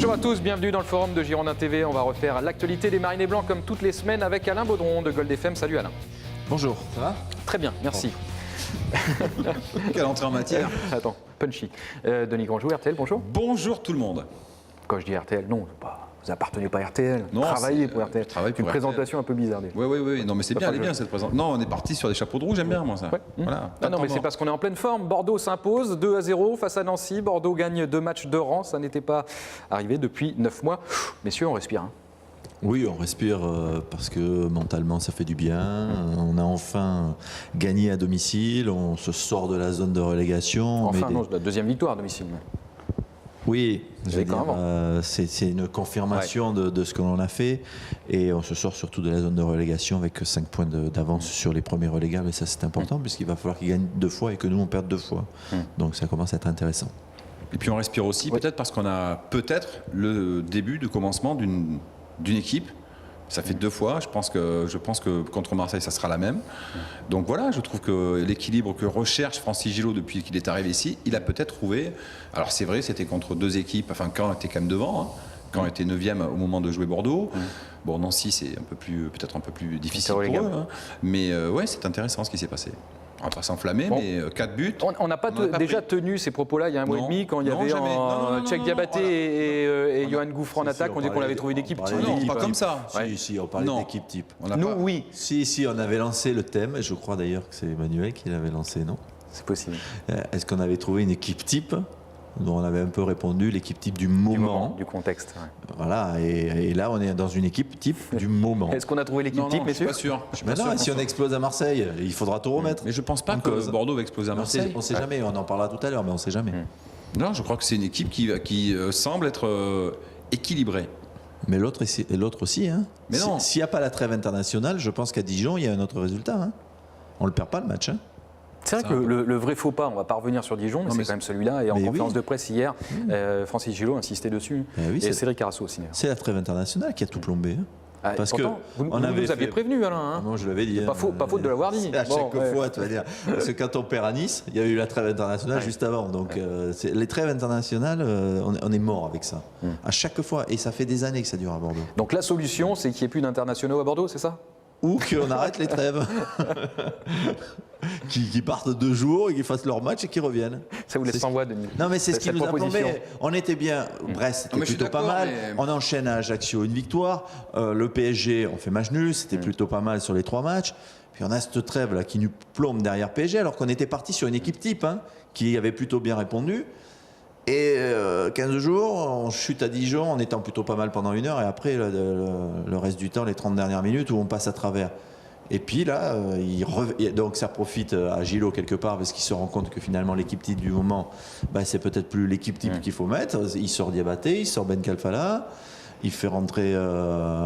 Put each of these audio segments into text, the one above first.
Bonjour à tous, bienvenue dans le forum de Girondin TV. On va refaire l'actualité des Marinés Blancs comme toutes les semaines avec Alain Baudron de Gold FM. Salut Alain. Bonjour, ça va? Très bien, merci. Quelle entrée en matière. Attends, punchy. Denis Grandjou, RTL, bonjour. Bonjour tout le monde. Quand je dis RTL, non, vous appartenez pas à RTL. Non, travaillez pour RTL. je travaille pour Une RTL. présentation un peu bizarre. Déjà. Oui, non mais c'est bien, elle est bien cette présentation. Non, on est parti sur des chapeaux de roue, j'aime bien moi ça. Ouais. Voilà. Ah non, mais c'est parce qu'on est en pleine forme. Bordeaux s'impose 2-0 face à Nancy. Bordeaux gagne 2 matchs de rang. Ça n'était pas arrivé depuis 9 mois. Messieurs, on respire. Hein. Oui, on respire parce que mentalement ça fait du bien. On a enfin gagné à domicile, on se sort de la zone de relégation. Enfin, non, la deuxième victoire à domicile. Oui, je veux quand dire, c'est une confirmation de ce que l'on a fait et on se sort surtout de la zone de relégation avec 5 points d'avance sur les premiers relégables et ça c'est important puisqu'il va falloir qu'ils gagnent 2 fois et que nous on perde 2 fois. Donc ça commence à être intéressant. Et puis on respire aussi peut-être parce qu'on a peut-être le début de commencement d'une équipe. Ça fait 2 fois, je pense que contre Marseille ça sera la même. Donc voilà, je trouve que l'équilibre que recherche Francis Gillot depuis qu'il est arrivé ici, il a peut-être trouvé. Alors c'est vrai, c'était contre 2 équipes, enfin Caen était quand même devant, hein. Caen était 9e au moment de jouer Bordeaux. Bon, Nancy c'est peut-être un peu plus difficile pour eux, hein. Mais ouais, c'est intéressant ce qui s'est passé. On va pas s'enflammer, mais 4 buts. On n'a pas déjà tenu ces propos-là il y a un mois et demi quand il y avait Cheikh Diabaté et Yoann Gouffran en attaque. On dit qu'on avait trouvé une équipe type. Non, pas comme ça. Si, on parlait d'équipe type. Nous, oui. Si, on avait lancé le thème, et je crois d'ailleurs que c'est Emmanuel qui l'avait lancé, non? C'est possible. Est-ce qu'on avait trouvé une équipe type? dont on avait un peu répondu, l'équipe type du moment. Du contexte. Ouais. Voilà, et là on est dans une équipe type du moment. Est-ce qu'on a trouvé l'équipe type, messieurs? Je suis pas sûr. Mais non, si on explose à Marseille, il faudra tout remettre. Mais je pense pas que Bordeaux va exploser à Marseille. On sait jamais, on en parlera tout à l'heure, mais on sait jamais. Non, je crois que c'est une équipe qui semble être équilibrée. Mais l'autre aussi, hein. Mais non. S'il n'y a pas la trêve internationale, je pense qu'à Dijon, il y a un autre résultat. Hein. On ne le perd pas le match. Hein. C'est vrai que le vrai faux pas, on ne va pas revenir sur Dijon, mais c'est quand même celui-là. Et en conférence de presse hier, Francis Gillot insistait dessus. Oui, et Cédric Carasso aussi. C'est la trêve internationale qui a tout plombé. Hein. Parce pourtant, vous nous aviez prévenu, Alain. Hein. Moi, je l'avais dit. Pas faute de l'avoir dit. À chaque fois, tu vas dire. Parce que quand on perd à Nice, il y a eu la trêve internationale juste avant. Donc, les trêves internationales, on est mort avec ça. À chaque fois. Et ça fait des années que ça dure à Bordeaux. Donc, la solution, c'est qu'il n'y ait plus d'internationaux à Bordeaux, c'est ça? Ou qu'on arrête les trêves. qui partent 2 jours et qui fassent leur match et qui reviennent. Ça vous laisse sans voix, Denis. Non, mais c'est ce qui nous a plombé. On était bien. Brest, c'était plutôt pas mal. On enchaîne à Ajaccio une victoire. Le PSG, on fait match nul. C'était plutôt pas mal sur les 3 matchs. Puis on a cette trêve là qui nous plombe derrière PSG, alors qu'on était parti sur une équipe type qui avait plutôt bien répondu. Et 15 jours, on chute à Dijon en étant plutôt pas mal pendant 1 heure. Et après, le reste du temps, les 30 dernières minutes où on passe à travers. Et puis là, donc ça profite à Gillot quelque part parce qu'il se rend compte que finalement l'équipe type du moment, c'est peut-être plus l'équipe type qu'il faut mettre. Il sort Diabaté, il sort Ben Kalfala, il fait rentrer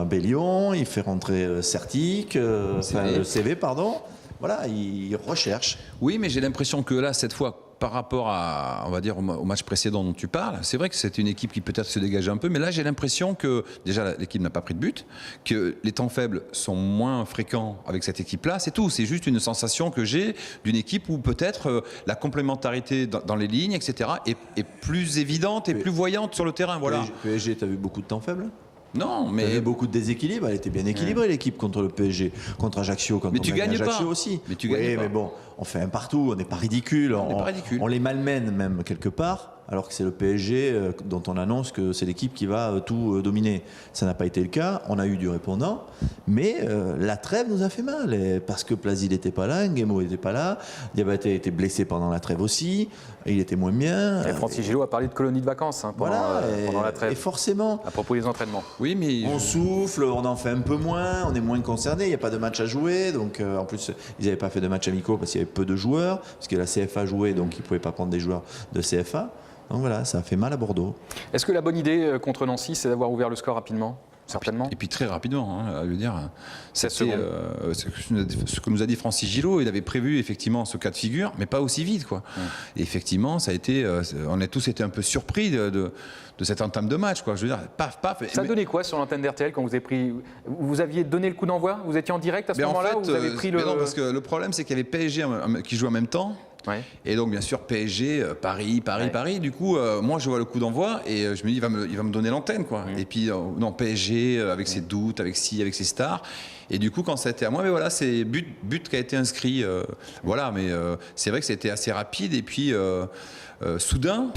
Bellion, il fait rentrer Certic, le CV, pardon. Voilà, il recherche. Oui, mais j'ai l'impression que là, cette fois, par rapport à, on va dire, au match précédent dont tu parles, c'est vrai que c'est une équipe qui peut-être se dégage un peu, mais là j'ai l'impression que déjà l'équipe n'a pas pris de but, que les temps faibles sont moins fréquents avec cette équipe-là, c'est tout. C'est juste une sensation que j'ai d'une équipe où peut-être la complémentarité dans les lignes, etc., est plus évidente et plus voyante sur le terrain. Voilà. PSG, tu as vu beaucoup de temps faibles? Non, mais il y avait beaucoup de déséquilibre. Elle était bien équilibrée l'équipe contre le PSG, contre Ajaccio, quand mais on tu gagnes Ajaccio pas aussi. Mais tu gagnes pas. Mais bon, on fait un partout, on n'est pas ridicule. On les malmène même quelque part. Alors que c'est le PSG dont on annonce que c'est l'équipe qui va tout dominer. Ça n'a pas été le cas, on a eu du répondant, mais la trêve nous a fait mal, parce que Plasil n'était pas là, Nguemo n'était pas là, Diabaté était blessé pendant la trêve aussi, il était moins bien. Et Francis Gillot a parlé de colonie de vacances pendant la trêve. Et forcément. À propos des entraînements. Oui, mais on souffle, on en fait un peu moins, on est moins concerné, il n'y a pas de match à jouer, donc en plus ils n'avaient pas fait de match amicaux parce qu'il y avait peu de joueurs, parce que la CFA jouait, donc ils ne pouvaient pas prendre des joueurs de CFA. Donc voilà, ça a fait mal à Bordeaux. Est-ce que la bonne idée contre Nancy, c'est d'avoir ouvert le score rapidement? Certainement. Et puis très rapidement, à le dire. C'est ce que nous a dit Francis Gillot. Il avait prévu effectivement ce cas de figure, mais pas aussi vite, quoi. Et effectivement, ça a été, on a tous été un peu surpris de cette entame de match, quoi. Je veux dire, paf, paf. Ça donnait quoi sur l'antenne d'RTL quand vous avez pris? Vous aviez donné le coup d'envoi? Vous étiez en direct à ce moment-là? Vous avez pris non, parce que le problème, c'est qu'il y avait PSG qui jouait en même temps. Ouais. Et donc, bien sûr, PSG, Paris. Du coup, moi, je vois le coup d'envoi et je me dis, il va me donner l'antenne, quoi. Et puis, non, PSG, avec ses doutes, avec ses stars. Et du coup, quand ça a été à moi, mais voilà, c'est but qui a été inscrit. Voilà, mais c'est vrai que c'était assez rapide et puis soudain.